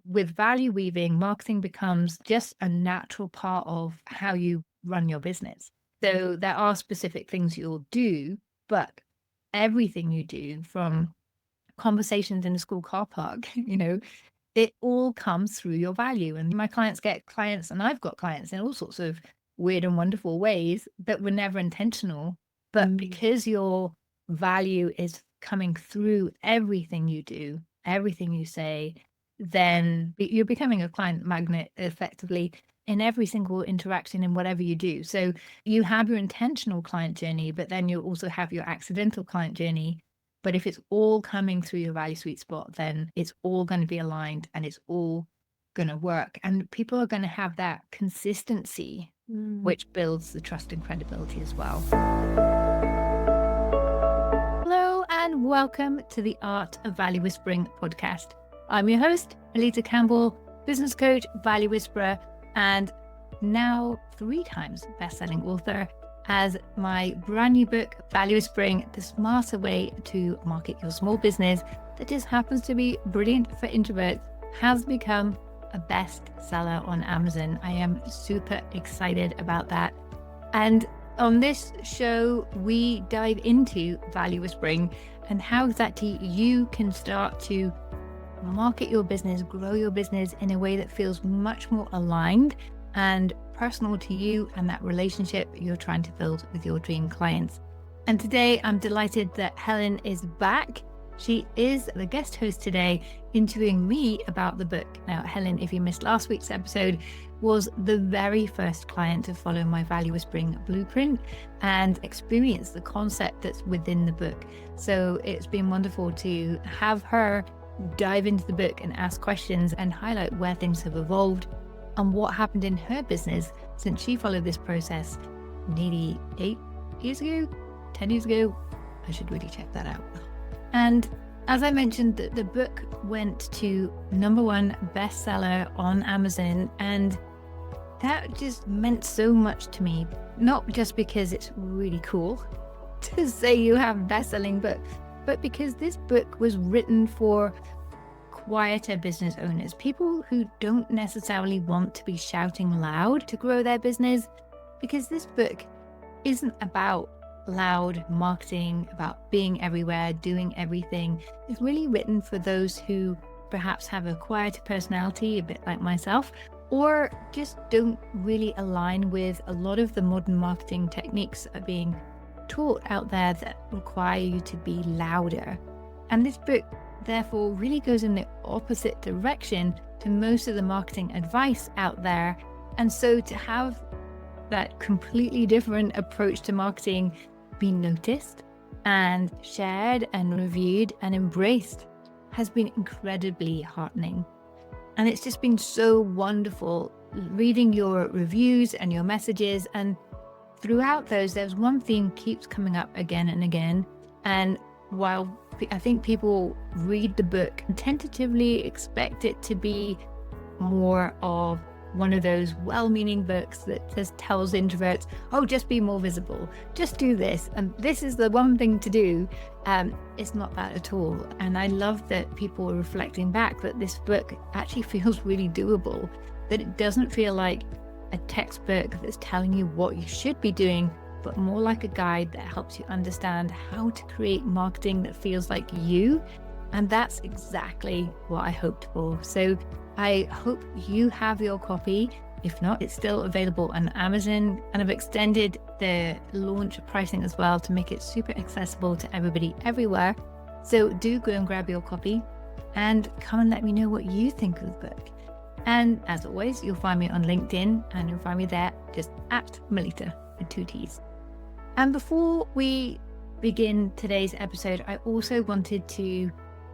with value weaving, marketing becomes just a natural part of how you run your business. So there are specific things you'll do, but everything you do, from conversations in the school car park, it all comes through your value. And my clients get clients, and I've got clients in all sorts of weird and wonderful ways that were never intentional. But because your value is coming through everything you do, everything you say, then you're becoming a client magnet effectively in every single interaction in whatever you do. So you have your intentional client journey, but then you also have your accidental client journey. But if it's all coming through your value sweet spot, then it's all going to be aligned and it's all going to work. And people are going to have that consistency, which builds the trust and credibility as well. Hello, and welcome to the Art of Value Whispering podcast. I'm your host, Melitta Campbell, business coach, value whisperer, and now 3 times best-selling author, as my brand new book, Value Whispering, The Smarter Way to Market Your Small Business, that just happens to be brilliant for introverts, has become a bestseller on Amazon. I am super excited about that. And on this show, we dive into value whispering and how exactly you can start to market your business, grow your business in a way that feels much more aligned and personal to you and that relationship you're trying to build with your dream clients. And today I'm delighted that Helen is back. She is the guest host today, interviewing me about the book. Now, Helen, if you missed last week's episode, was the very first client to follow my value whispering blueprint and experience the concept that's within the book. So it's been wonderful to have her dive into the book and ask questions and highlight where things have evolved and what happened in her business since she followed this process nearly 8 years ago, 10 years ago. I should really check that out. And as I mentioned, the book went to #1 bestseller on Amazon, and that just meant so much to me, not just because it's really cool to say you have a best-selling book, but because this book was written for quieter business owners, people who don't necessarily want to be shouting loud to grow their business, because this book isn't about loud marketing, about being everywhere, doing everything. It's really written for those who perhaps have a quieter personality, a bit like myself, or just don't really align with a lot of the modern marketing techniques that are being taught out there that require you to be louder. And this book therefore really goes in the opposite direction to most of the marketing advice out there. And so to have that completely different approach to marketing be noticed and shared and reviewed and embraced has been incredibly heartening. And it's just been so wonderful reading your reviews and your messages. And throughout those, there's one theme keeps coming up again and again. And while I think people read the book and tentatively expect it to be more of one of those well-meaning books that just tells introverts, oh, just be more visible, just do this, and this is the one thing to do. It's not that at all. And I love that people are reflecting back that this book actually feels really doable, that it doesn't feel like a textbook that's telling you what you should be doing, but more like a guide that helps you understand how to create marketing that feels like you. And that's exactly what I hoped for. So I hope you have your copy. If not, it's still available on Amazon, and I've extended the launch pricing as well to make it super accessible to everybody everywhere. So do go and grab your copy and come and let me know what you think of the book. And as always, you'll find me on LinkedIn, and you'll find me there just at Melitta with 2 T's. And before we begin today's episode, I also wanted to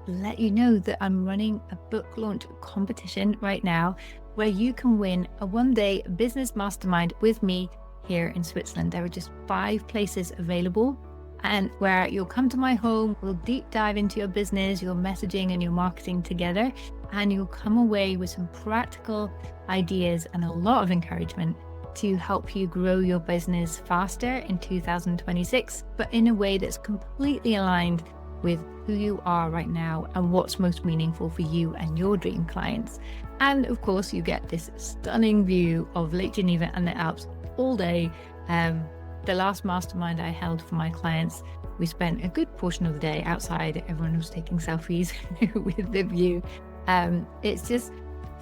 let you know that I'm running a book launch competition right now where you can win a 1-day business mastermind with me here in Switzerland. There are just 5 places available, and where you'll come to my home, we'll deep dive into your business, your messaging and your marketing together, and you'll come away with some practical ideas and a lot of encouragement to help you grow your business faster in 2026, but in a way that's completely aligned with who you are right now and what's most meaningful for you and your dream clients. And of course, you get this stunning view of Lake Geneva and the Alps all day. The last mastermind I held for my clients, we spent a good portion of the day outside. Everyone was taking selfies with the view. It's just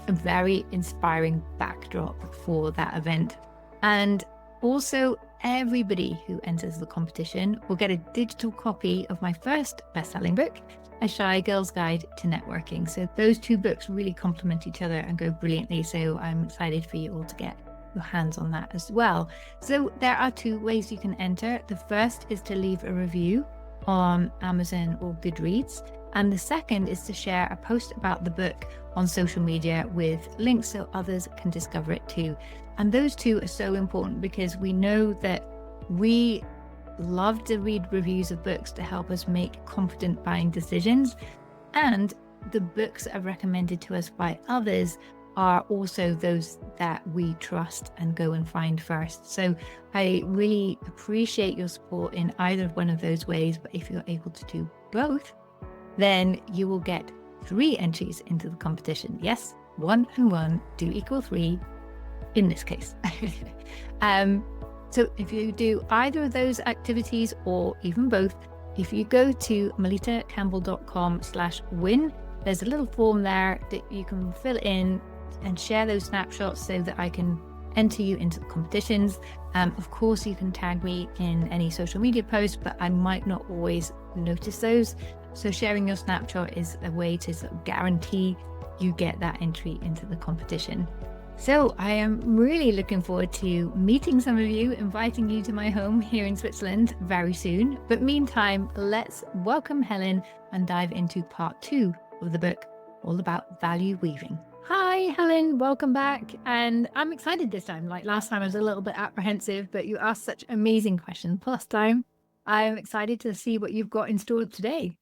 a very inspiring backdrop for that event. And also, everybody who enters the competition will get a digital copy of my first best-selling book, A Shy Girl's Guide to Networking. So those two books really complement each other and go brilliantly. So I'm excited for you all to get your hands on that as well. So there are two ways you can enter. The first is to leave a review on Amazon or Goodreads. And the second is to share a post about the book on social media with links so others can discover it too. And those two are so important because we know that we love to read reviews of books to help us make confident buying decisions. And the books that are recommended to us by others are also those that we trust and go and find first. So I really appreciate your support in either one of those ways. But if you're able to do both, then you will get 3 entries into the competition. Yes, 1 and 1 do equal 3 in this case. So if you do either of those activities or even both, if you go to melittacampbell.com/win, there's a little form there that you can fill in and share those snapshots so that I can enter you into the competitions. Of course, you can tag me in any social media posts, but I might not always notice those. So sharing your snapshot is a way to sort of guarantee you get that entry into the competition. So I am really looking forward to meeting some of you, inviting you to my home here in Switzerland very soon. But meantime, let's welcome Helen and dive into part 2 of the book, all about value weaving. Hi, Helen, welcome back. And I'm excited this time. Like last time, I was a little bit apprehensive, but you asked such amazing questions. Plus time, I'm excited to see what you've got in store today.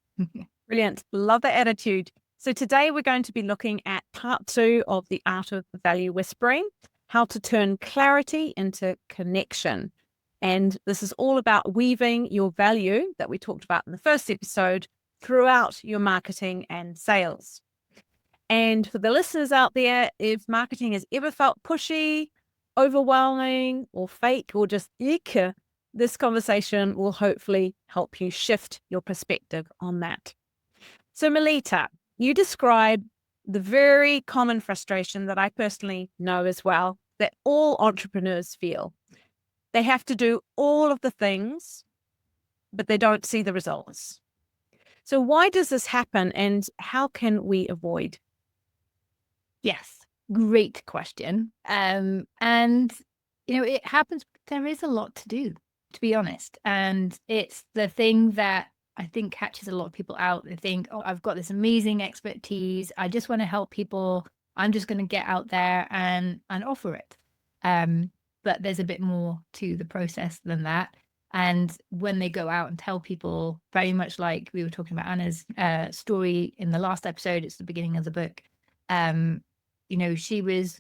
Brilliant. Love the attitude. So today we're going to be looking at part 2 of the art of value whispering, how to turn clarity into connection. And this is all about weaving your value that we talked about in the first episode throughout your marketing and sales. And for the listeners out there, if marketing has ever felt pushy, overwhelming, or fake, or just ick, this conversation will hopefully help you shift your perspective on that. So Melitta, you describe the very common frustration that I personally know as well, that all entrepreneurs feel. They have to do all of the things, but they don't see the results. So why does this happen and how can we avoid? Yes, great question. And, it happens, there is a lot to do, to be honest. And it's the thing that I think catches a lot of people out. They think, oh, I've got this amazing expertise. I just want to help people. I'm just going to get out there and offer it. But there's a bit more to the process than that. And when they go out and tell people, very much like we were talking about Anna's story in the last episode, it's the beginning of the book. She was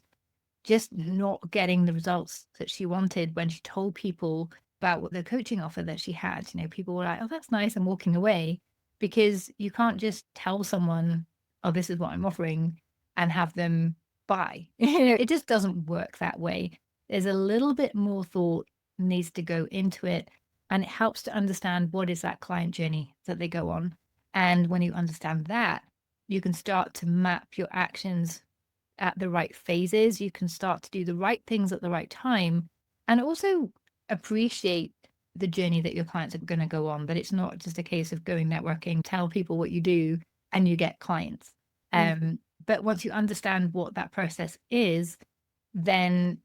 just not getting the results that she wanted when she told people about what the coaching offer that she had. People were like, oh, that's nice, and walking away, because you can't just tell someone, oh, this is what I'm offering, and have them buy. It just doesn't work that way. There's a little bit more thought needs to go into it, and it helps to understand what is that client journey that they go on. And when you understand that, you can start to map your actions at the right phases. You can start to do the right things at the right time, and also appreciate the journey that your clients are going to go on. But it's not just a case of going networking, tell people what you do, and you get clients. But once you understand what that process is, then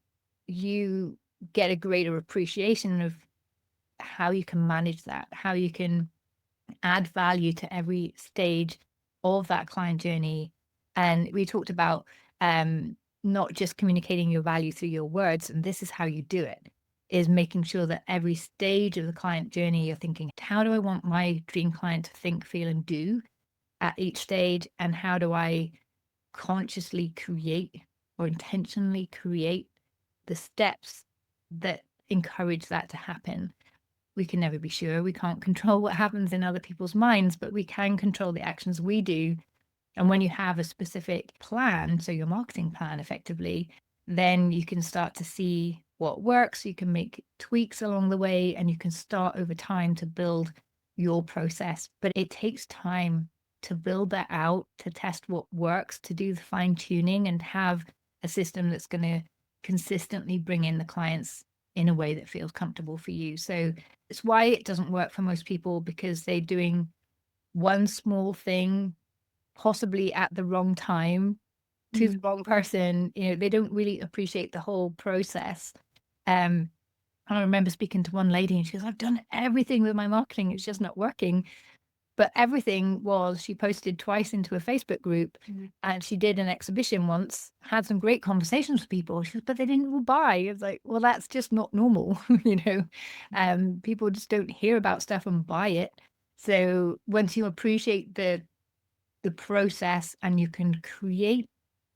you get a greater appreciation of how you can manage that, how you can add value to every stage of that client journey. And we talked about not just communicating your value through your words, and this is how you do it, is making sure that every stage of the client journey, you're thinking, how do I want my dream client to think, feel, and do at each stage? And how do I consciously create or intentionally create the steps that encourage that to happen? We can never be sure. We can't control what happens in other people's minds, but we can control the actions we do And when you have a specific plan, so your marketing plan effectively, then you can start to see what works. You can make tweaks along the way, and you can start over time to build your process. But it takes time to build that out, to test what works, to do the fine tuning and have a system that's going to consistently bring in the clients in a way that feels comfortable for you. So it's why it doesn't work for most people, because they're doing one small thing, possibly at the wrong time to the wrong person. They don't really appreciate the whole process. I remember speaking to one lady and she goes, I've done everything with my marketing. It's just not working. But everything was, she posted twice into a Facebook group and she did an exhibition once, had some great conversations with people. She goes, but they didn't all buy. It's like, well, that's just not normal. People just don't hear about stuff and buy it. So once you appreciate the process and you can create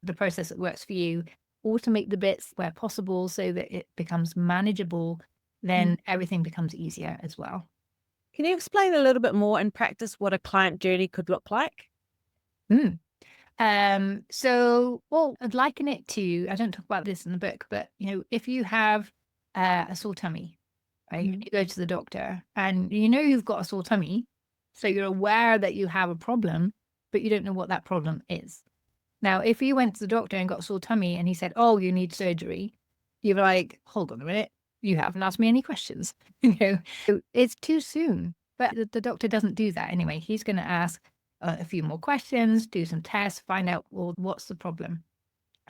the process that works for you, automate the bits where possible so that it becomes manageable, then everything becomes easier as well. Can you explain a little bit more in practice what a client journey could look like? Well, I'd liken it to, I don't talk about this in the book, but if you have a sore tummy, right? You go to the doctor and you've got a sore tummy, so you're aware that you have a problem, but you don't know what that problem is. Now, if you went to the doctor and got a sore tummy and he said, oh, you need surgery, you're like, hold on a minute, you haven't asked me any questions. So it's too soon. But the doctor doesn't do that anyway. He's going to ask a few more questions, do some tests, find out, well, what's the problem?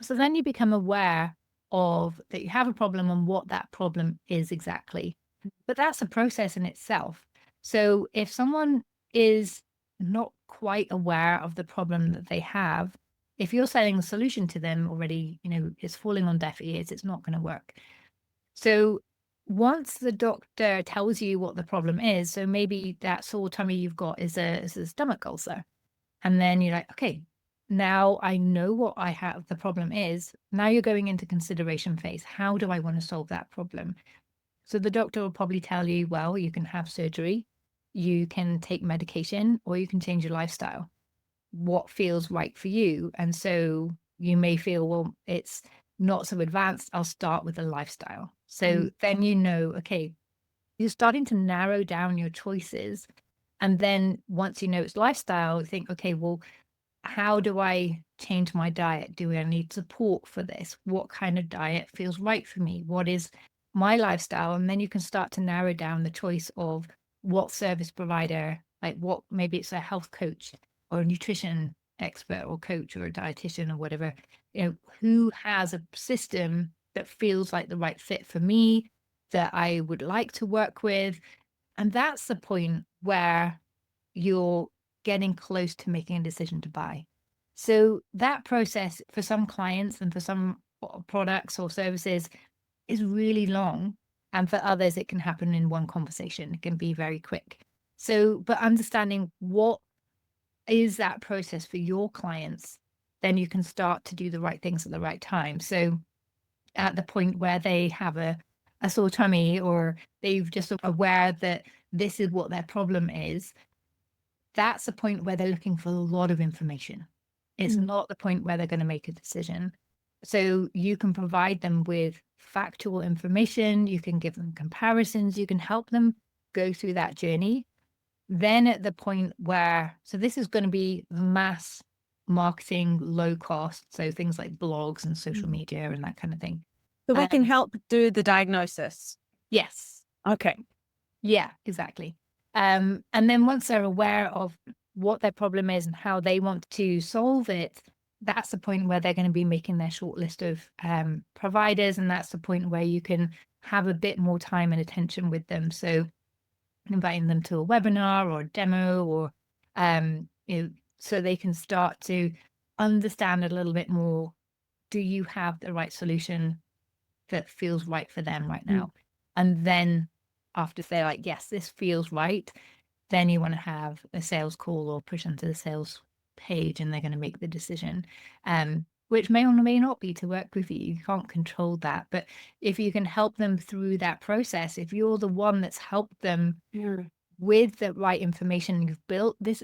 So then you become aware of that you have a problem and what that problem is exactly. But that's a process in itself. So if someone is not quite aware of the problem that they have, if you're selling the solution to them already, it's falling on deaf ears, it's not going to work. So once the doctor tells you what the problem is, so maybe that sore tummy you've got is a stomach ulcer. And then you're like, okay, now I know what the problem is. Now you're going into consideration phase. How do I want to solve that problem? So the doctor will probably tell you, well, you can have surgery, you can take medication, or you can change your lifestyle. What feels right for you? And so you may feel, well, it's not so advanced. I'll start with a lifestyle. So then okay, you're starting to narrow down your choices. And then once it's lifestyle, think, okay, well, how do I change my diet? Do I need support for this? What kind of diet feels right for me? What is my lifestyle? And then you can start to narrow down the choice of what service provider, like what, maybe it's a health coach or a nutrition expert or coach or a dietitian or whatever, who has a system that feels like the right fit for me, that I would like to work with. And that's the point where you're getting close to making a decision to buy. So that process for some clients and for some products or services is really long. And for others, it can happen in one conversation. It can be very quick. So, but understanding what is that process for your clients, then you can start to do the right things at the right time. So at the point where they have a sore tummy, or they've just aware that this is what their problem is, that's the point where they're looking for a lot of information. It's not the point where they're going to make a decision. So you can provide them with factual information, you can give them comparisons, you can help them go through that journey. Then at the point where, so this is going to be mass marketing, low cost, so things like blogs and social media and that kind of thing. So we can help do the diagnosis. Yes. Okay. Yeah, exactly. And then once they're aware of what their problem is and how they want to solve it, that's the point where they're going to be making their short list of providers. And that's the point where you can have a bit more time and attention with them. So inviting them to a webinar or a demo, or so they can start to understand a little bit more. Do you have the right solution that feels right for them right now? And then after they're like, yes, this feels right, then you want to have a sales call or push them to the sales page, and they're going to make the decision, which may or may not be to work with you. You can't control that. But if you can help them through that process, if you're the one that's helped them with the right information you've built this,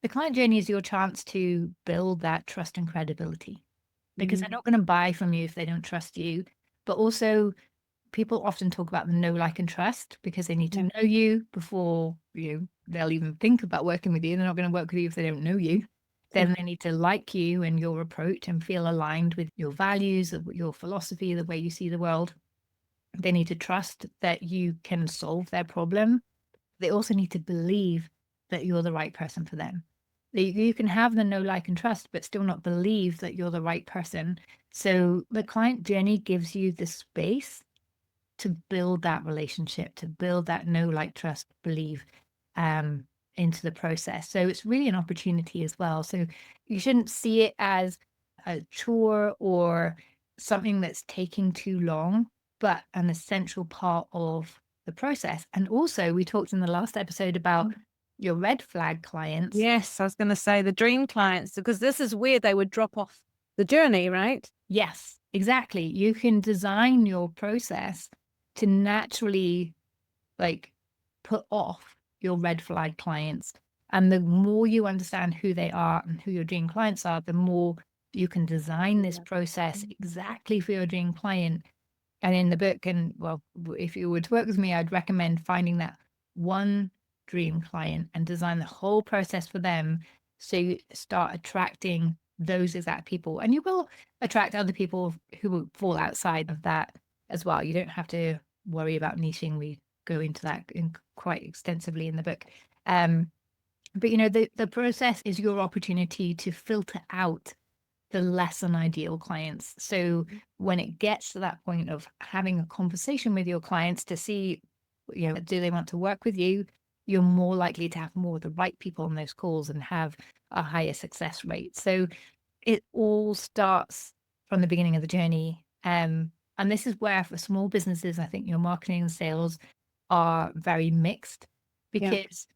the client journey is your chance to build that trust and credibility, because they're not going to buy from you if they don't trust you. But also, people often talk about the know, like, and trust, because they need to know you before they'll even think about working with you. They're not going to work with you if they don't know you. Then they need to like you and your approach and feel aligned with your values, your philosophy, the way you see the world. They need to trust that you can solve their problem. They also need to believe that you're the right person for them. You can have the know, like, and trust, but still not believe that you're the right person. So the client journey gives you the space to build that relationship, to build that know, like, trust, believe into the process. So it's really an opportunity as well. So you shouldn't see it as a chore or something that's taking too long, but an essential part of the process. And also, we talked in the last episode about your red flag clients. Yes, I was going to say the dream clients, because this is where they would drop off the journey, right? Yes, exactly. You can design your process to naturally put off your red flag clients. And the more you understand who they are and who your dream clients are, the more you can design this process exactly for your dream client. And in the book, and well, if you were to work with me, I'd recommend finding that one dream client and design the whole process for them. So you start attracting those exact people, and you will attract other people who will fall outside of that as well. You don't have to worry about niching. We go into that quite extensively in the book. But the process is your opportunity to filter out the less than ideal clients. So when it gets to that point of having a conversation with your clients to see, do they want to work with you, you're more likely to have more of the right people on those calls and have a higher success rate. So it all starts from the beginning of the journey. And this is where, for small businesses, I think your marketing and sales are very mixed, because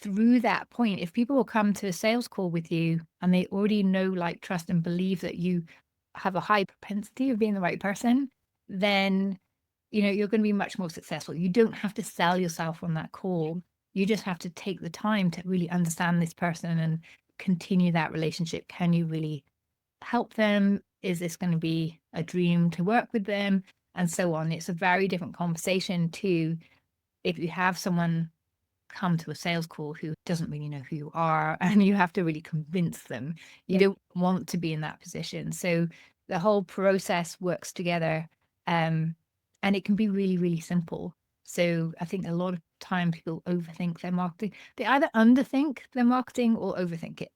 through that point, if people will come to a sales call with you and they already know, like, trust and believe that you have a high propensity of being the right person, then you're going to be much more successful. You don't have to sell yourself on that call. You just have to take the time to really understand this person and continue that relationship. Can you really help them? Is this going to be a dream to work with them? And so on. It's a very different conversation to if you have someone come to a sales call who doesn't really know who you are, and you have to really convince them. You don't want to be in that position. So the whole process works together, and it can be really, really simple. So I think a lot of time people overthink their marketing. They either underthink their marketing or overthink it.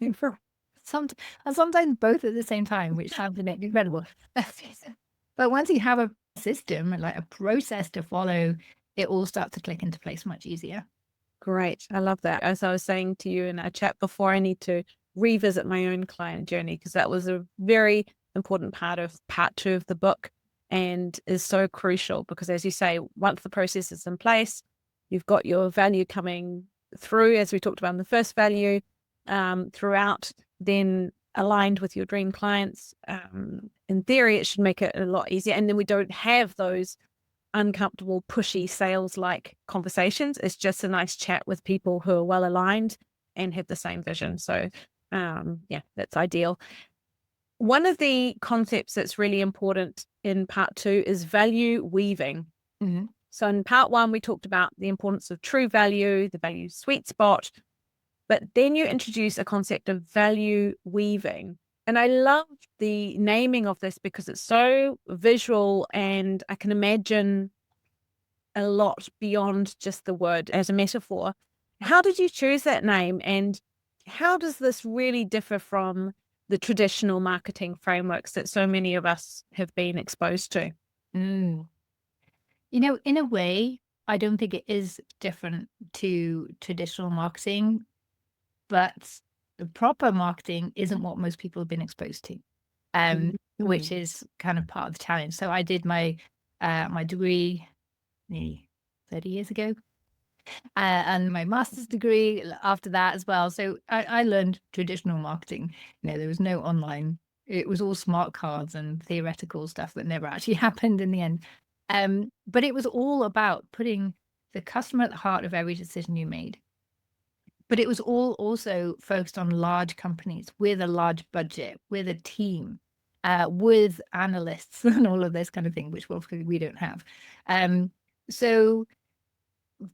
And sometimes both at the same time, which sounds incredible. But once you have a system, like a process to follow, it all starts to click into place much easier. Great. I love that. As I was saying to you in our chat before, I need to revisit my own client journey, because that was a very important part of part 2 of the book, and is so crucial, because, as you say, once the process is in place, you've got your value coming through, as we talked about in the first value, throughout, then aligned with your dream clients. In theory, it should make it a lot easier. And then we don't have those uncomfortable, pushy sales-like conversations. It's just a nice chat with people who are well aligned and have the same vision. So that's ideal. One of the concepts that's really important in part 2 is value weaving. Mm-hmm. So in part 1, we talked about the importance of true value, the value sweet spot, but then you introduce a concept of value weaving. And I love the naming of this because it's so visual, and I can imagine a lot beyond just the word as a metaphor. How did you choose that name, and how does this really differ from the traditional marketing frameworks that so many of us have been exposed to? In a way, I don't think it is different to traditional marketing, but the proper marketing isn't what most people have been exposed to, which is kind of part of the challenge. So I did my degree nearly 30 years ago, and my master's degree after that as well. So I learned traditional marketing. There was no online. It was all smart cards and theoretical stuff that never actually happened in the end. But it was all about putting the customer at the heart of every decision you made. But it was all also focused on large companies with a large budget, with a team, with analysts and all of this kind of thing, which we don't have. So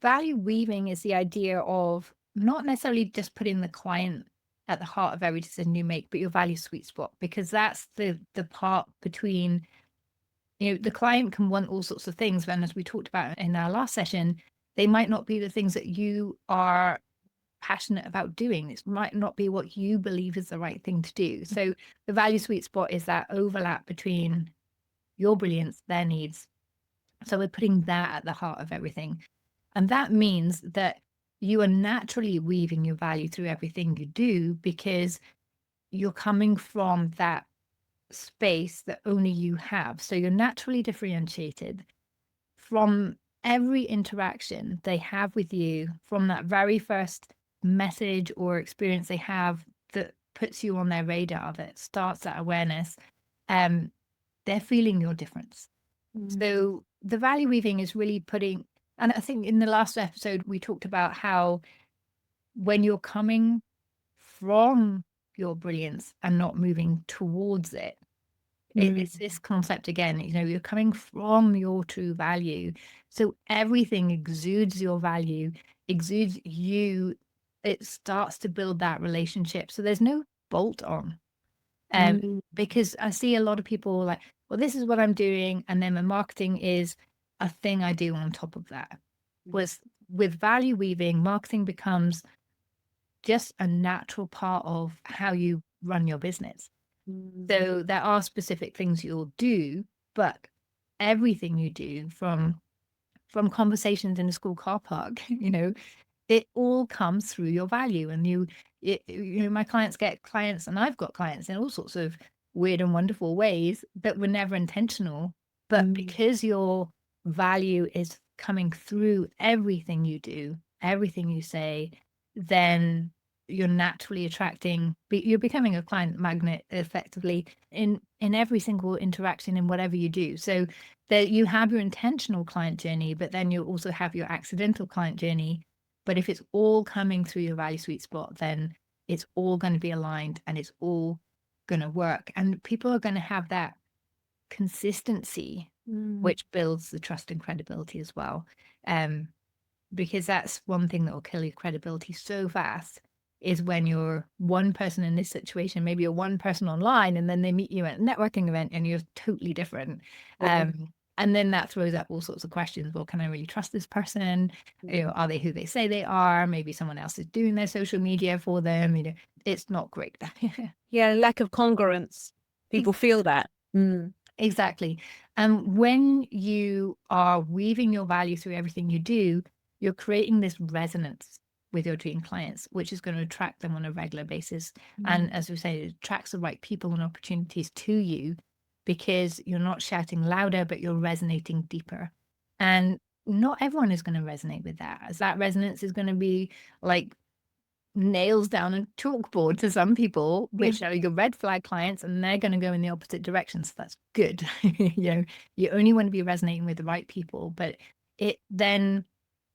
value weaving is the idea of not necessarily just putting the client at the heart of every decision you make, but your value sweet spot, because that's the part between, the client can want all sorts of things. And as we talked about in our last session, they might not be the things that you are passionate about doing. It might not be what you believe is the right thing to do. So the value sweet spot is that overlap between your brilliance, their needs. So we're putting that at the heart of everything. And that means that you are naturally weaving your value through everything you do, because you're coming from that space that only you have. So you're naturally differentiated from every interaction they have with you, from that very first message or experience they have that puts you on their radar, that starts that awareness. They're feeling your difference. So the value weaving is really putting, and I think in the last episode, we talked about how when you're coming from your brilliance and not moving towards it, it's this concept again, you're coming from your true value. So everything exudes your value, exudes you. It starts to build that relationship. So there's no bolt on. Because I see a lot of people like, well, this is what I'm doing. And then my marketing is a thing I do on top of that. With value weaving, marketing becomes just a natural part of how you run your business. So there are specific things you'll do, but everything you do, from conversations in a school car park, it all comes through your value. And my clients get clients, and I've got clients in all sorts of weird and wonderful ways that were never intentional. But because your value is coming through everything you do, everything you say, then you're naturally attracting, you're becoming a client magnet effectively in every single interaction in whatever you do. So that you have your intentional client journey, but then you also have your accidental client journey. But if it's all coming through your value sweet spot, then it's all going to be aligned and it's all going to work. And people are going to have that consistency, which builds the trust and credibility as well. Because that's one thing that will kill your credibility so fast, is when you're one person in this situation, maybe you're one person online, and then they meet you at a networking event and you're totally different. And then that throws up all sorts of questions. Well, can I really trust this person? Are they who they say they are? Maybe someone else is doing their social media for them. It's not great. Yeah, lack of congruence. People feel that. Exactly. And when you are weaving your value through everything you do, you're creating this resonance with your dream clients, which is going to attract them on a regular basis. And as we say, it attracts the right people and opportunities to you, because you're not shouting louder, but you're resonating deeper. And not everyone is going to resonate with that, as that resonance is going to be like nails down a chalkboard to some people, which are your red flag clients, and they're going to go in the opposite direction. So that's good. You only want to be resonating with the right people, but it then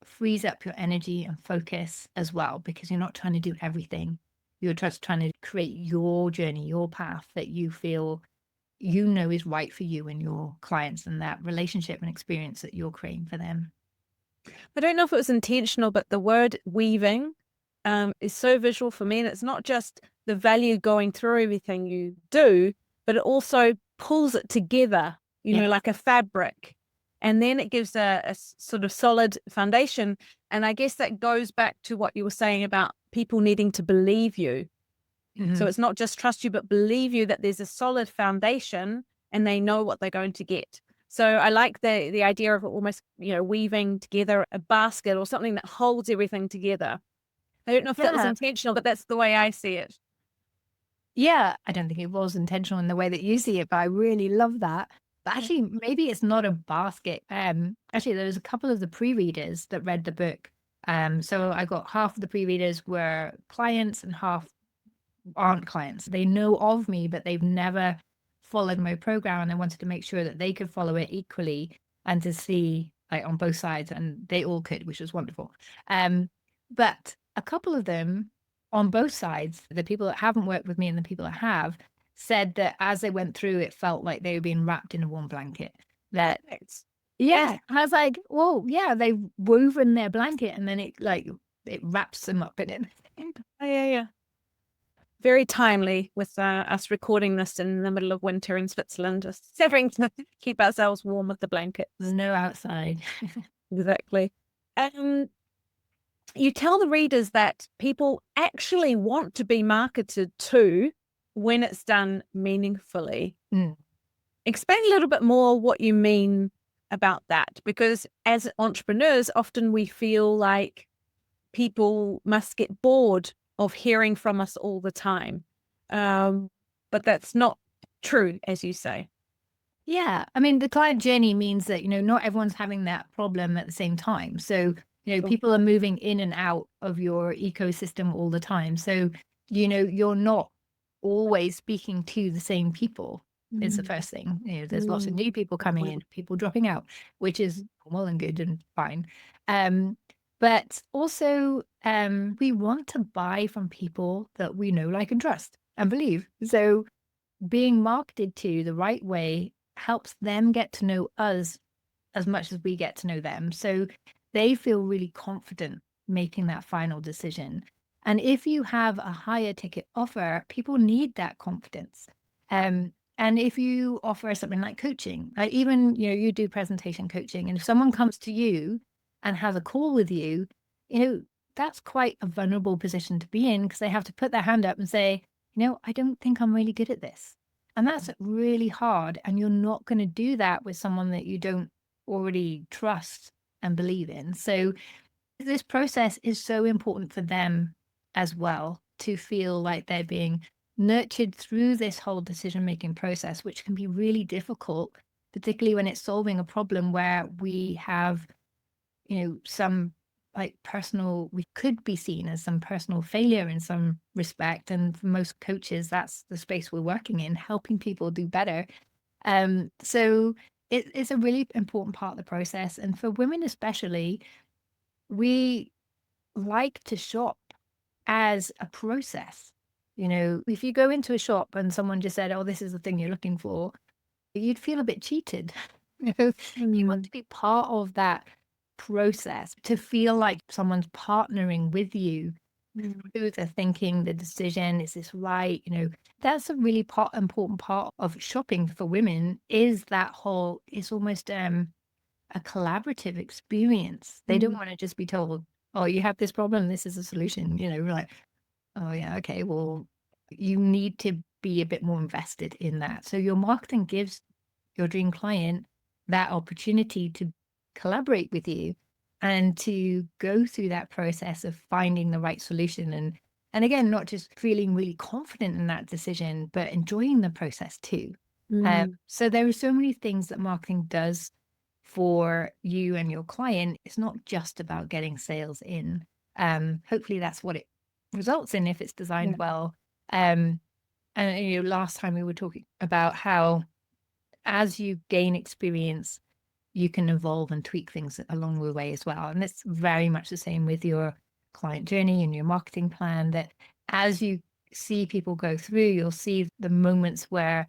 frees up your energy and focus as well, because you're not trying to do everything. You're just trying to create your journey, your path that you feel is right for you and your clients, and that relationship and experience that you're creating for them. I don't know if it was intentional, but the word weaving is so visual for me. And it's not just the value going through everything you do, but it also pulls it together, like a fabric. And then it gives a sort of solid foundation. And I guess that goes back to what you were saying about people needing to believe you. So it's not just trust you, but believe you, that there's a solid foundation and they know what they're going to get. So I like the idea of almost, weaving together a basket or something that holds everything together. I don't know if that was intentional, but that's the way I see it. Yeah, I don't think it was intentional in the way that you see it, but I really love that. But actually, maybe it's not a basket. Actually, there was a couple of the pre-readers that read the book. So I got half of the pre-readers were clients and half aren't clients. They know of me, but they've never followed my program, and I wanted to make sure that they could follow it equally and to see like on both sides, and they all could, which was wonderful. But a couple of them on both sides, the people that haven't worked with me and the people that have, said that as they went through, it felt like they were being wrapped in a warm blanket. That yeah, I was like, whoa, yeah, they've woven their blanket and then it wraps them up in it. Yeah. Very timely with us recording this in the middle of winter in Switzerland, just having to keep ourselves warm with the blanket. There's no outside. Exactly. You tell the readers that people actually want to be marketed to when it's done meaningfully. Explain a little bit more what you mean about that, because as entrepreneurs, often we feel like people must get bored of hearing from us all the time. But that's not true, as you say. Yeah. I mean, the client journey means that, not everyone's having that problem at the same time. So, people are moving in and out of your ecosystem all the time. So, you're not always speaking to the same people is the first thing. There's lots of new people coming in, people dropping out, which is well and good and fine. But also, we want to buy from people that we know, like, and trust and believe. So being marketed to the right way helps them get to know us as much as we get to know them. So they feel really confident making that final decision. And if you have a higher ticket offer, people need that confidence. And if you offer something like coaching, like even, you do presentation coaching, and if someone comes to you and has a call with you, that's quite a vulnerable position to be in, because they have to put their hand up and say, I don't think I'm really good at this. And that's really hard. And you're not going to do that with someone that you don't already trust and believe in. So this process is so important for them as well, to feel like they're being nurtured through this whole decision-making process, which can be really difficult, particularly when it's solving a problem where we have, some we could be seen as some personal failure in some respect. And for most coaches, that's the space we're working in, helping people do better. So it's a really important part of the process. And for women especially, we like to shop as a process. If you go into a shop and someone just said, oh, this is the thing you're looking for, you'd feel a bit cheated. You want to be part of that process, to feel like someone's partnering with you through the thinking, the decision. Is this right? That's a really important part of shopping for women, is that whole, it's almost a collaborative experience. They don't want to just be told, oh, you have this problem, this is a solution. We're like, oh yeah, okay, well, you need to be a bit more invested in that. So your marketing gives your dream client that opportunity to collaborate with you and to go through that process of finding the right solution. And again, not just feeling really confident in that decision, but enjoying the process too. So there are so many things that marketing does for you and your client. It's not just about getting sales in. Hopefully that's what it results in if it's designed well. And last time we were talking about how as you gain experience, you can evolve and tweak things along the way as well. And it's very much the same with your client journey and your marketing plan, that as you see people go through, you'll see the moments where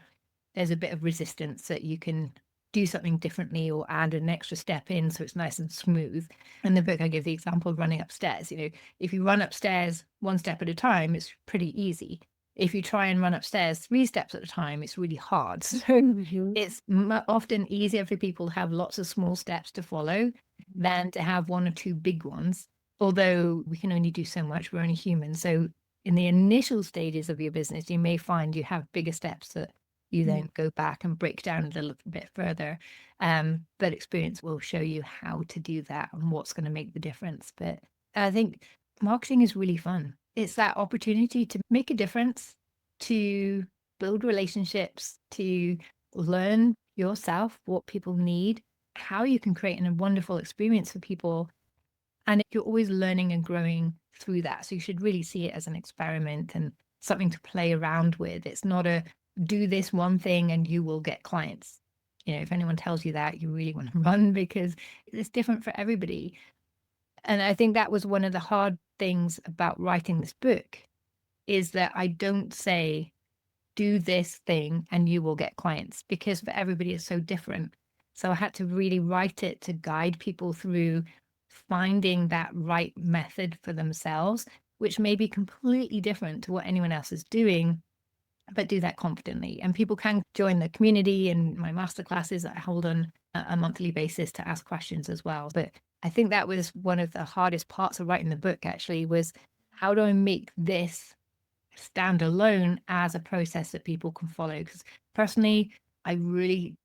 there's a bit of resistance, that you can do something differently or add an extra step in so it's nice and smooth. In the book, I give the example of running upstairs. If you run upstairs one step at a time, it's pretty easy. If you try and run upstairs 3 steps at a time, it's really hard. So it's often easier for people to have lots of small steps to follow than to have 1 or 2 big ones. Although we can only do so much, we're only human. So in the initial stages of your business, you may find you have bigger steps that you then go back and break down a little bit further. But experience will show you how to do that and what's going to make the difference. But I think marketing is really fun. It's that opportunity to make a difference, to build relationships, to learn yourself what people need, how you can create a wonderful experience for people. And you're always learning and growing through that. So you should really see it as an experiment and something to play around with. It's not a do this one thing and you will get clients. if anyone tells you that, you really want to run, because it's different for everybody. And I think that was one of the hard things about writing this book, is that I don't say, do this thing and you will get clients, because for everybody it's so different. So I had to really write it to guide people through finding that right method for themselves, which may be completely different to what anyone else is doing, but do that confidently. And people can join the community and my masterclasses that I hold on a monthly basis to ask questions as well. But I think that was one of the hardest parts of writing the book, actually, was how do I make this stand alone as a process that people can follow? Because personally, I really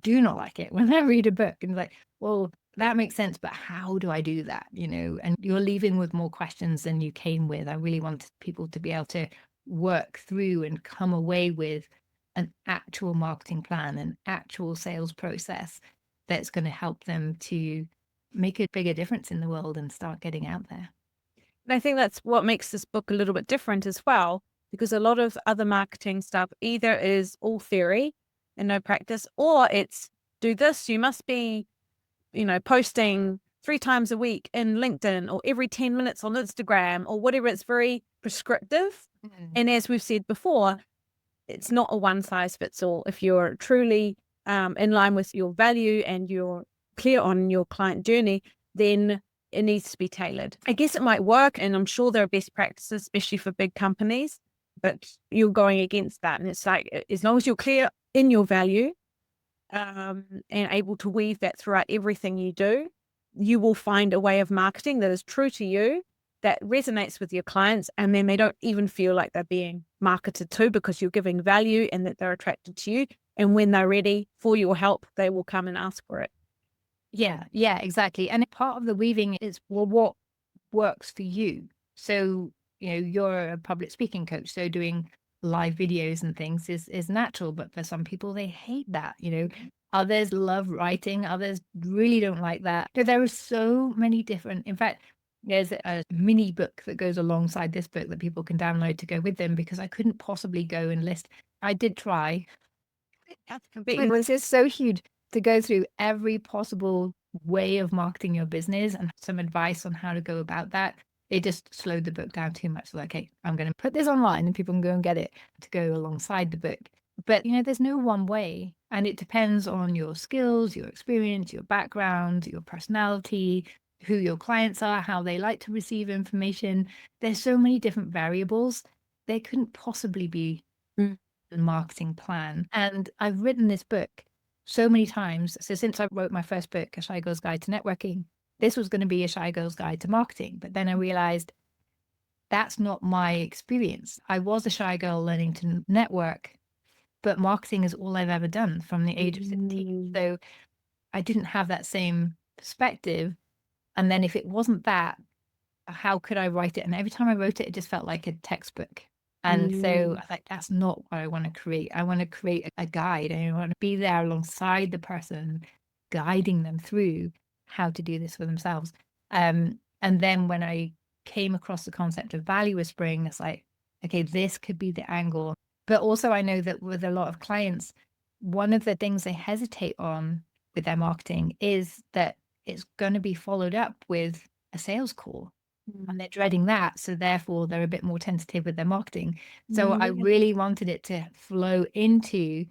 do not like it when I read a book and like, well, that makes sense, but how do I do that? And you're leaving with more questions than you came with. I really wanted people to be able to work through and come away with an actual marketing plan, an actual sales process that's going to help them to make a bigger difference in the world and start getting out there. And I think that's what makes this book a little bit different as well, because a lot of other marketing stuff either is all theory and no practice, or it's do this, you must be, posting 3 times a week in LinkedIn or every 10 minutes on Instagram or whatever. It's very prescriptive. And as we've said before, it's not a one size fits all. If you're truly in line with your value and you're clear on your client journey, then it needs to be tailored. I guess it might work, and I'm sure there are best practices, especially for big companies, but you're going against that. And it's like, as long as you're clear in your value and able to weave that throughout everything you do, you will find a way of marketing that is true to you, that resonates with your clients, and then they don't even feel like they're being marketed to, because you're giving value and that they're attracted to you. And when they're ready for your help, they will come and ask for it. Yeah, exactly. And part of the weaving is, well, what works for you? So, you're a public speaking coach, so doing live videos and things is natural, but for some people, they hate that. Others love writing, others really don't like that. So there are so many different, in fact, there's a mini book that goes alongside this book that people can download to go with them, because I couldn't possibly go and list. I did try. It was just so huge to go through every possible way of marketing your business and some advice on how to go about that. It just slowed the book down too much. So, okay, I'm going to put this online and people can go and get it to go alongside the book. But, there's no one way. And it depends on your skills, your experience, your background, your personality, who your clients are, how they like to receive information. There's so many different variables. There couldn't possibly be a marketing plan. And I've written this book so many times. So since I wrote my first book, A Shy Girl's Guide to Networking, this was going to be a Shy Girl's Guide to Marketing. But then I realized that's not my experience. I was a shy girl learning to network, but marketing is all I've ever done from the age of 17. So I didn't have that same perspective. And then if it wasn't that, how could I write it? And every time I wrote it, it just felt like a textbook. And so I was like, that's not what I want to create. I want to create a guide. I want to be there alongside the person, guiding them through how to do this for themselves. And then when I came across the concept of value whispering, it's like, okay, this could be the angle. But also I know that with a lot of clients, one of the things they hesitate on with their marketing is that it's going to be followed up with a sales call. And they're dreading that. So therefore, they're a bit more tentative with their marketing. So I really wanted it to flow into,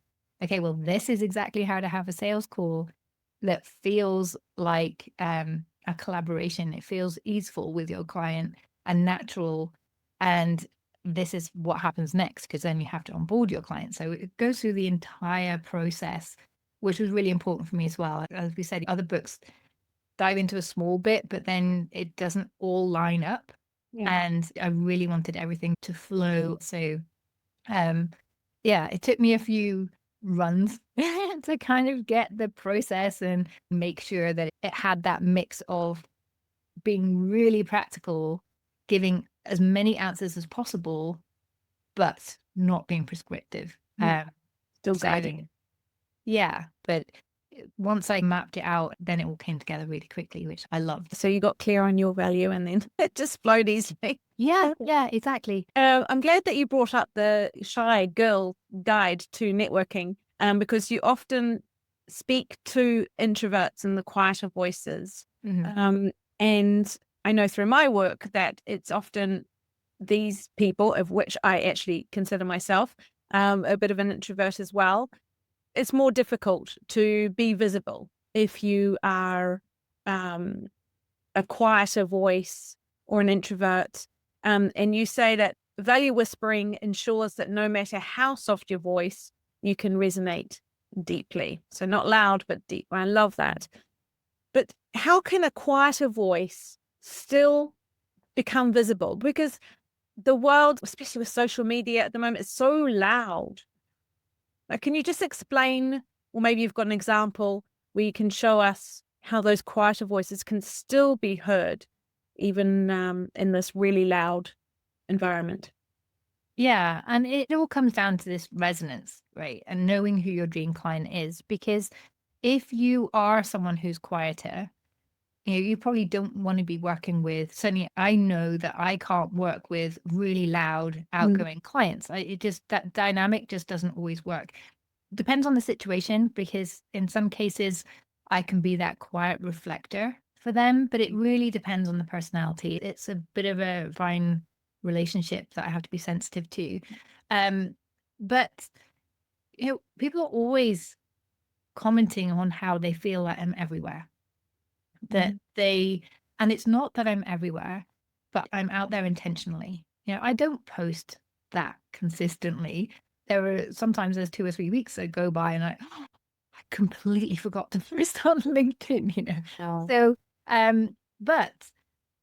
okay, well, this is exactly how to have a sales call that feels like a collaboration. It feels easeful with your client and natural. And this is what happens next, because then you have to onboard your client. So it goes through the entire process, which was really important for me as well. As we said, other books dive into a small bit, but then it doesn't all line up. And I really wanted everything to flow. So it took me a few runs to kind of get the process and make sure that it had that mix of being really practical, giving as many answers as possible, but not being prescriptive. Still guiding. Yeah, but once I mapped it out, then it all came together really quickly, which I loved. So you got clear on your value and then it just flowed easily. Yeah, exactly. I'm glad that you brought up the Shy Girl Guide to Networking, because you often speak to introverts and the quieter voices. Mhm. And I know through my work that it's often these people, of which I actually consider myself a bit of an introvert as well. It's more difficult to be visible if you are a quieter voice or an introvert. And you say that value whispering ensures that no matter how soft your voice, you can resonate deeply. So not loud, but deep. I love that. But how can a quieter voice still become visible? Because the world, especially with social media at the moment, is so loud. Like, can you just explain, or maybe you've got an example where you can show us how those quieter voices can still be heard, even in this really loud environment? Yeah, and it all comes down to this resonance, right? And knowing who your dream client is. Because if you are someone who's quieter, you probably don't want to be working with, certainly I know that I can't work with really loud, Mm. outgoing clients. It just, that dynamic just doesn't always work. Depends on the situation, because in some cases I can be that quiet reflector for them, but it really depends on the personality. It's a bit of a fine relationship that I have to be sensitive to. Um, but people are always commenting on how they feel like I'm everywhere. That Mhm. they, and it's not that I'm everywhere, but I'm out there intentionally. I don't post that consistently. Sometimes there's 2 or 3 weeks that go by and I completely forgot to post on LinkedIn. Oh. So, but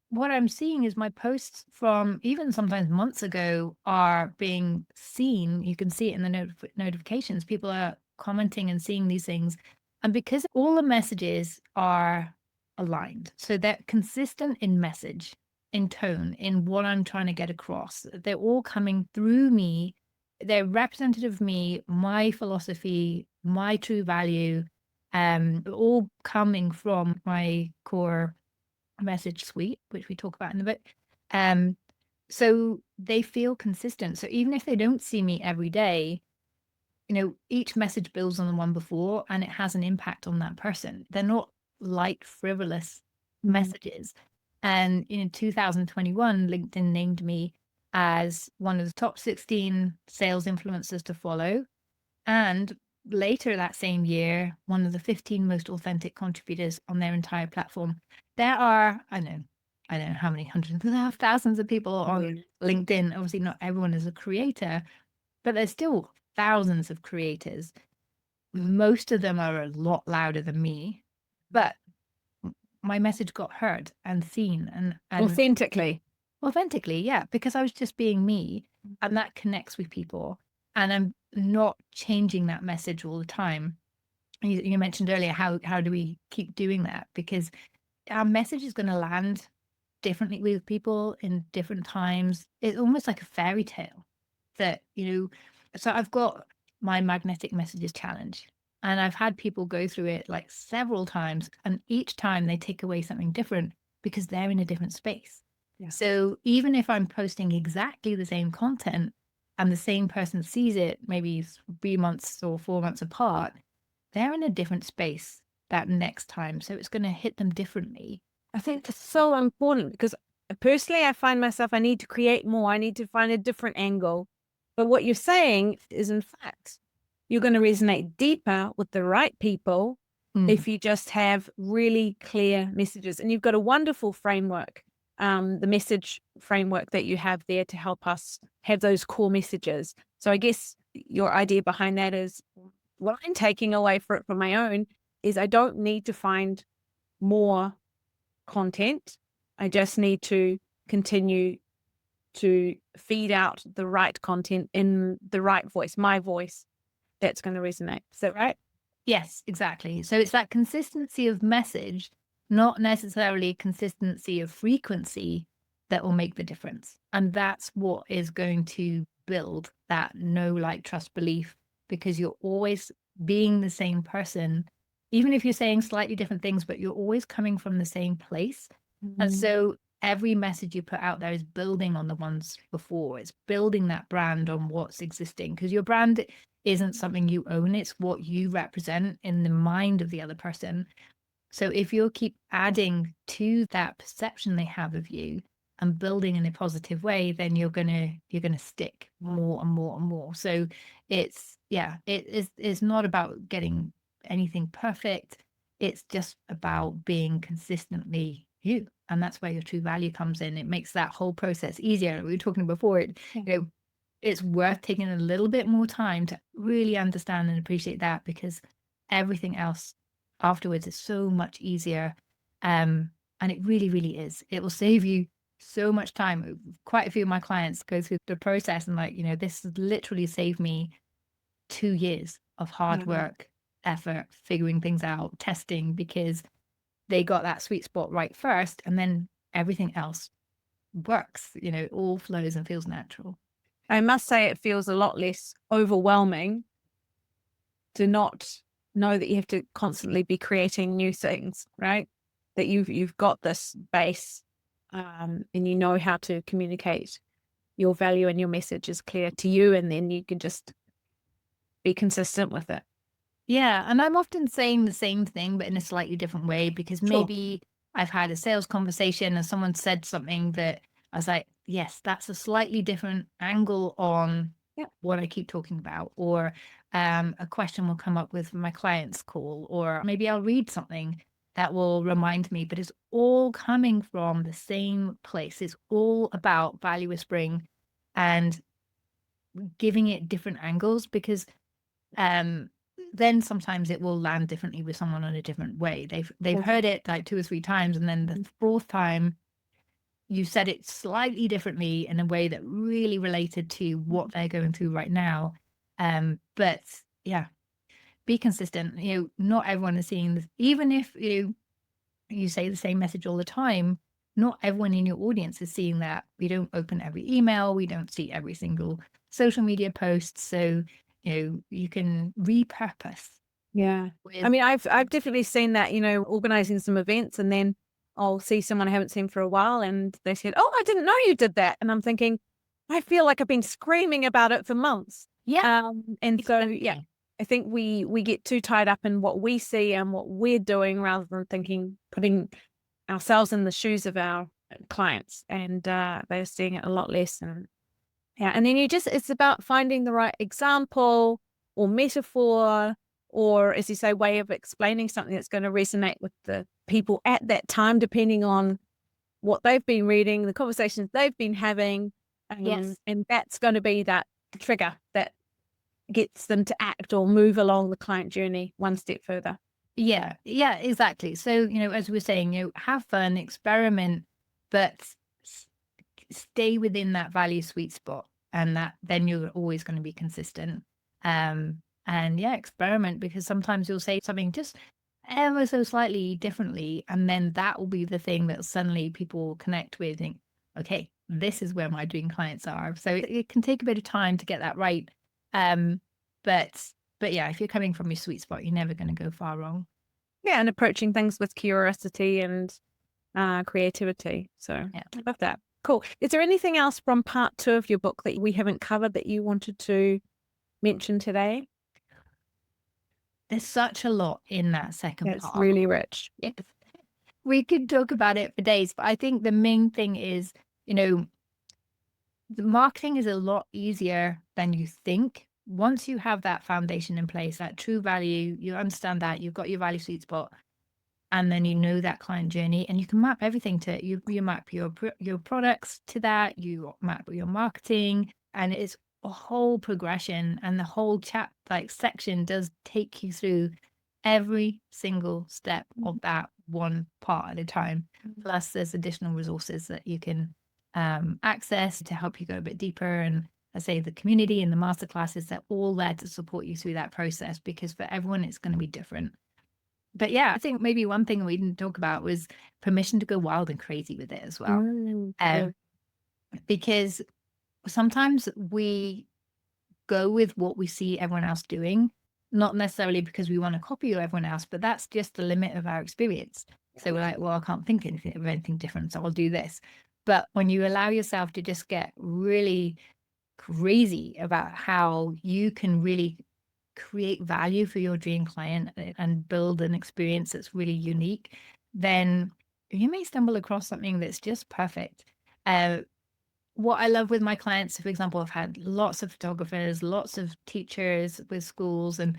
what I'm seeing is my posts from even sometimes months ago are being seen. You can see it in the notifications. People are commenting and seeing these things. And because all the messages are aligned, so they're consistent in message, in tone, in what I'm trying to get across, they're all coming through me. They're representative of me, my philosophy, my true value, all coming from my core message suite, which we talk about in a bit. Um, so they feel consistent. So even if they don't see me every day, each message builds on the one before and it has an impact on that person. They're not light, frivolous messages. And in 2021, LinkedIn named me as one of the top 16 sales influencers to follow. And later that same year, one of the 15 most authentic contributors on their entire platform. There are, I don't know how many hundreds of thousands of people on LinkedIn. Obviously, not everyone is a creator, but there's still thousands of creators. Most of them are a lot louder than me, but my message got heard and seen and Authentically. authentically, yeah, because I was just being me, and that connects with people. And I'm not changing that message all the time. You mentioned earlier, how do we keep doing that? Because our message is going to land differently with people in different times. It's almost like a fairy tale that, so I've got my magnetic messages challenge, and I've had people go through it like several times, and each time they take away something different because they're in a different space. Yeah. So even if I'm posting exactly the same content and the same person sees it maybe 3 months or 4 months apart, they're in a different space that next time. So it's going to hit them differently. I think that's so important because personally, I find myself, I need to create more. I need to find a different angle. But what you're saying is, in fact, you're going to resonate deeper with the right people if you just have really clear messages. And you've got a wonderful framework, the message framework that you have there to help us have those core messages. So I guess your idea behind that is what I'm taking away from my own is I don't need to find more content. I just need to continue to feed out the right content in the right voice, my voice, that's going to resonate. Is that right? Yes, exactly. So it's that consistency of message, not necessarily consistency of frequency, that will make the difference. And that's what is going to build that know, like, trust, belief, because you're always being the same person, even if you're saying slightly different things, but you're always coming from the same place. And so every message you put out there is building on the ones before. It's building that brand on what's existing, because your brand, isn't something you own. It's what you represent in the mind of the other person. So if you'll keep adding to that perception they have of you and building in a positive way, then you're gonna stick more and more and more. So it's not about getting anything perfect. It's just about being consistently you. And that's where your true value comes in. It makes that whole process easier. We were talking before it's worth taking a little bit more time to really understand and appreciate that, because everything else afterwards is so much easier. And it really, really is. It will save you so much time. Quite a few of my clients go through the process and this has literally saved me 2 years of hard work, effort, figuring things out, testing, because they got that sweet spot right first, and then everything else works, it all flows and feels natural. I must say it feels a lot less overwhelming to not know that you have to constantly be creating new things, right? That you've got this base, and you know how to communicate your value and your message is clear to you, and then you can just be consistent with it. Yeah, and I'm often saying the same thing, but in a slightly different way, because maybe I've had a sales conversation and someone said something that I was like, yes, that's a slightly different angle on what I keep talking about. Or a question will come up with my client's call, or maybe I'll read something that will remind me, but it's all coming from the same place. It's all about value whispering and giving it different angles, because then sometimes it will land differently with someone in a different way. They've heard it like 2 or 3 times, and then the fourth time you said it slightly differently in a way that really related to what they're going through right now. But yeah, be consistent. Not everyone is seeing this. Even if you say the same message all the time, not everyone in your audience is seeing that. We don't open every email. We don't see every single social media post. So you can repurpose. Yeah. I mean, I've definitely seen that, organizing some events, and then I'll see someone I haven't seen for a while, and they said, "Oh, I didn't know you did that." And I'm thinking, I feel like I've been screaming about it for months. Yeah. And so, I think we get too tied up in what we see and what we're doing, rather than putting ourselves in the shoes of our clients, and they're seeing it a lot less. And and then it's about finding the right example or metaphor, or, as you say, way of explaining something that's going to resonate with the people at that time, depending on what they've been reading, the conversations they've been having. And that's going to be that trigger that gets them to act or move along the client journey one step further. Yeah, exactly. So, as we were saying, have fun, experiment, but stay within that value sweet spot, and then you're always going to be consistent. And experiment, because sometimes you'll say something just ever so slightly differently, and then that will be the thing that suddenly people connect with, think, okay, this is where my dream clients are. So it can take a bit of time to get that right. But yeah, if you're coming from your sweet spot, you're never going to go far wrong. Yeah, and approaching things with curiosity and creativity. So I love that. Cool. Is there anything else from part 2 of your book that we haven't covered that you wanted to mention today? There's such a lot in that second part. It's really rich. Yes. We could talk about it for days, but I think the main thing is, the marketing is a lot easier than you think. Once you have that foundation in place, that true value, you understand that, you've got your value sweet spot, and then that client journey, and you can map everything to it. You map your products to that, you map your marketing, and it's a whole progression, and the whole section does take you through every single step of that one part at a time. Plus there's additional resources that you can access to help you go a bit deeper. And I say the community and the masterclasses, they're all there to support you through that process, because for everyone it's going to be different. But I think maybe one thing we didn't talk about was permission to go wild and crazy with it as well. Because sometimes we go with what we see everyone else doing, not necessarily because we want to copy everyone else, but that's just the limit of our experience. So we're like, well, I can't think of anything different, so I'll do this. But when you allow yourself to just get really crazy about how you can really create value for your dream client and build an experience that's really unique, then you may stumble across something that's just perfect. What I love with my clients, for example, I've had lots of photographers, lots of teachers with schools, and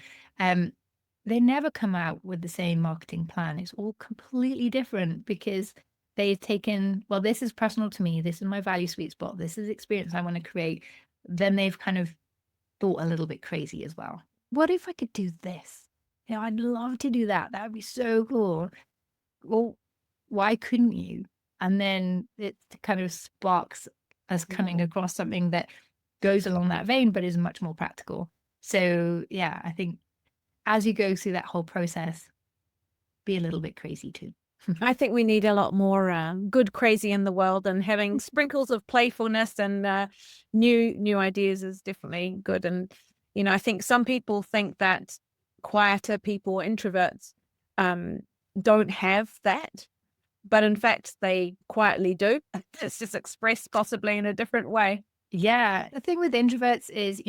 they never come out with the same marketing plan. It's all completely different because they've taken, well, this is personal to me. This is my value sweet spot. This is the experience I want to create. Then they've kind of thought a little bit crazy as well. What if I could do this? I'd love to do that. That would be so cool. Well, why couldn't you? And then it kind of sparks us coming across something that goes along that vein, but is much more practical. So yeah, I think as you go through that whole process, be a little bit crazy too. I think we need a lot more good crazy in the world, and having sprinkles of playfulness and new ideas is definitely good. And I think some people think that quieter people, introverts, don't have that, but in fact they quietly do. It's just expressed possibly in a different way. Yeah, the thing with introverts is,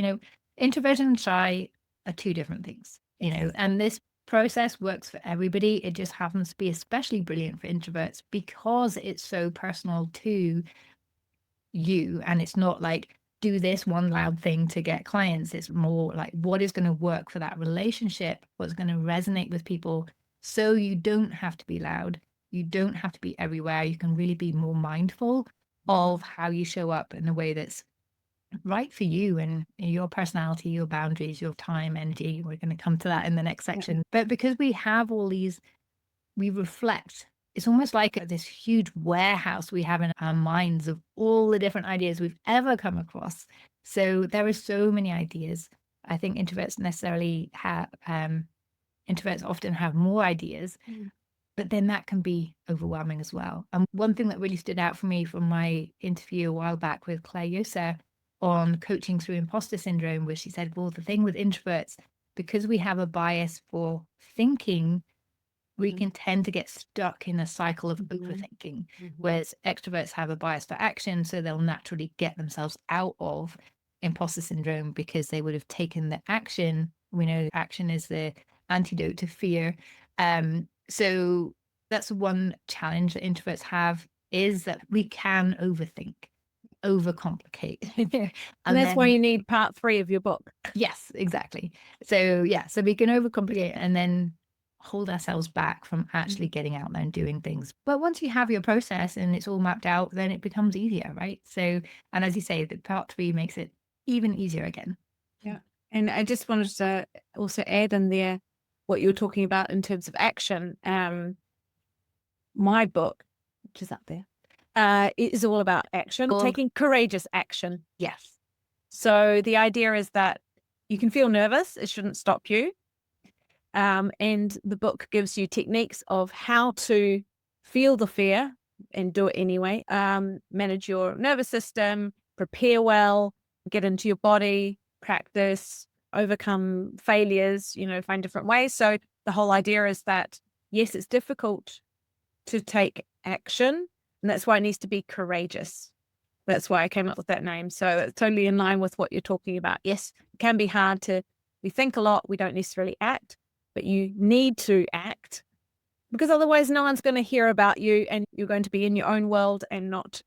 introverted and shy are two different things, and this process works for everybody. It just happens to be especially brilliant for introverts because it's so personal to you. And it's not like, do this one loud thing to get clients. It's more like, what is going to work for that relationship? What's going to resonate with people? So you don't have to be loud. You don't have to be everywhere. You can really be more mindful of how you show up in a way that's right for you and your personality, your boundaries, your time, energy. We're going to come to that in the next section. But because we have all these, we reflect. It's almost like this huge warehouse we have in our minds of all the different ideas we've ever come across. So there are so many ideas. I think introverts often have more ideas, but then that can be overwhelming as well. And one thing that really stood out for me from my interview a while back with Claire Yosa on coaching through imposter syndrome, where she said, well, the thing with introverts, because we have a bias for thinking, we can tend to get stuck in a cycle of overthinking, whereas extroverts have a bias for action. So they'll naturally get themselves out of imposter syndrome because they would have taken the action. We know action is the antidote to fear. So that's one challenge that introverts have, is that we can overcomplicate. And that's why you need part 3 of your book. Yes, exactly. So we can overcomplicate and then hold ourselves back from actually getting out there and doing things. But once you have your process and it's all mapped out, then it becomes easier, right? So, and as you say, the part 3 makes it even easier again. Yeah. And I just wanted to also add in there what you were talking about in terms of action. My book, which is up there, it is all about action, taking courageous action. Yes. So the idea is that you can feel nervous. It shouldn't stop you. And the book gives you techniques of how to feel the fear and do it anyway. Manage your nervous system, prepare well, get into your body, practice, overcome failures, find different ways. So the whole idea is that, yes, it's difficult to take action, and that's why it needs to be courageous. That's why I came up with that name. So it's totally in line with what you're talking about. Yes, it can be hard we think a lot, we don't necessarily act, but you need to act, because otherwise no one's going to hear about you and you're going to be in your own world and not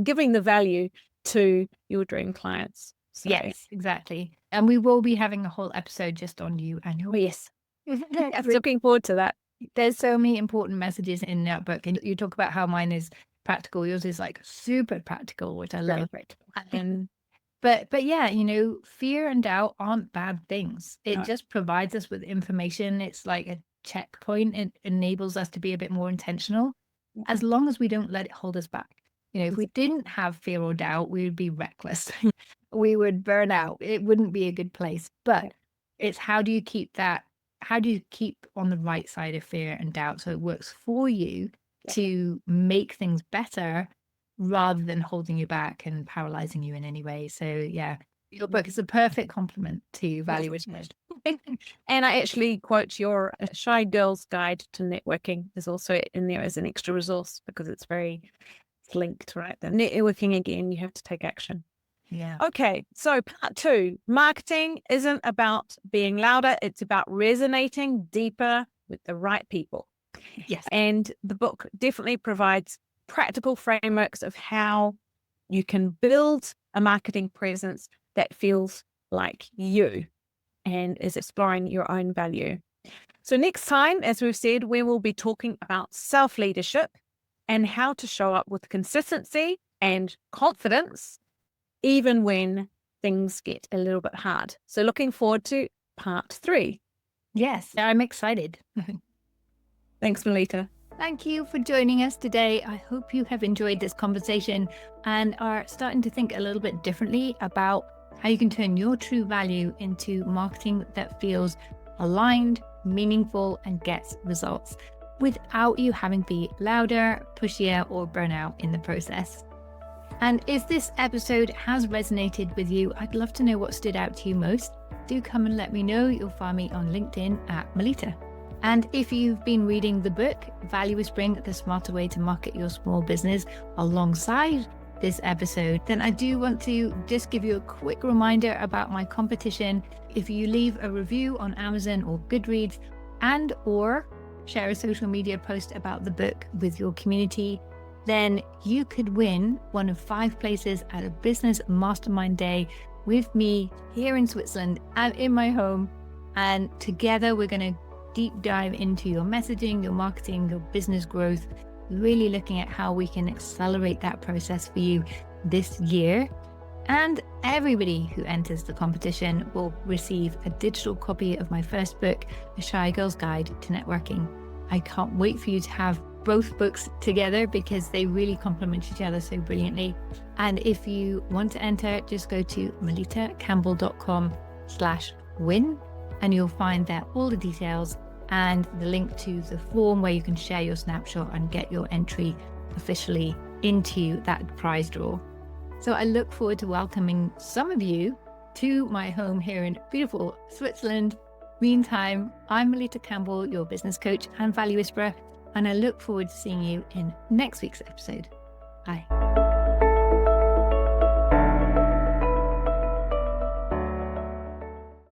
giving the value to your dream clients. So. Yes, exactly. And we will be having a whole episode just on you and your yes. I'm looking forward to that. There's so many important messages in that book. And you talk about how mine is practical. Yours is like super practical, which I love. And But yeah, fear and doubt aren't bad things. It just provides us with information. It's like a checkpoint. It enables us to be a bit more intentional, as long as we don't let it hold us back. If we didn't have fear or doubt, we would be reckless. We would burn out. It wouldn't be a good place. But it's how do you keep on the right side of fear and doubt so it works for you to make things better, rather than holding you back and paralyzing you in any way. So yeah, your book is a perfect complement to Value Whisperer. And I actually quote your Shy Girl's Guide to Networking is also in there as an extra resource, because it's linked, right? The networking, again, you have to take action. Yeah. Okay, so part 2, marketing isn't about being louder. It's about resonating deeper with the right people. Yes. And the book definitely provides practical frameworks of how you can build a marketing presence that feels like you and is exploring your own value. So next time, as we've said, we will be talking about self-leadership and how to show up with consistency and confidence, even when things get a little bit hard. So looking forward to part 3. Yes, I'm excited. Thanks, Melitta. Thank you for joining us today. I hope you have enjoyed this conversation and are starting to think a little bit differently about how you can turn your true value into marketing that feels aligned, meaningful, and gets results without you having to be louder, pushier, or burn out in the process. And if this episode has resonated with you, I'd love to know what stood out to you most. Do come and let me know. You'll find me on LinkedIn at Melitta. And if you've been reading the book, Value Whispering, The Smarter Way to Market Your Small Business, alongside this episode, then I do want to just give you a quick reminder about my competition. If you leave a review on Amazon or Goodreads and or share a social media post about the book with your community, then you could win one of 5 places at a business mastermind day with me here in Switzerland and in my home. And together we're going to deep dive into your messaging, your marketing, your business growth, really looking at how we can accelerate that process for you this year. And everybody who enters the competition will receive a digital copy of my first book, A Shy Girl's Guide to Networking. I can't wait for you to have both books together because they really complement each other so brilliantly. And if you want to enter, just go to melittacampbell.com/win and you'll find there all the details and the link to the form where you can share your snapshot and get your entry officially into that prize draw. So I look forward to welcoming some of you to my home here in beautiful Switzerland. Meantime, I'm Melitta Campbell, your business coach and value whisperer, and I look forward to seeing you in next week's episode. Bye.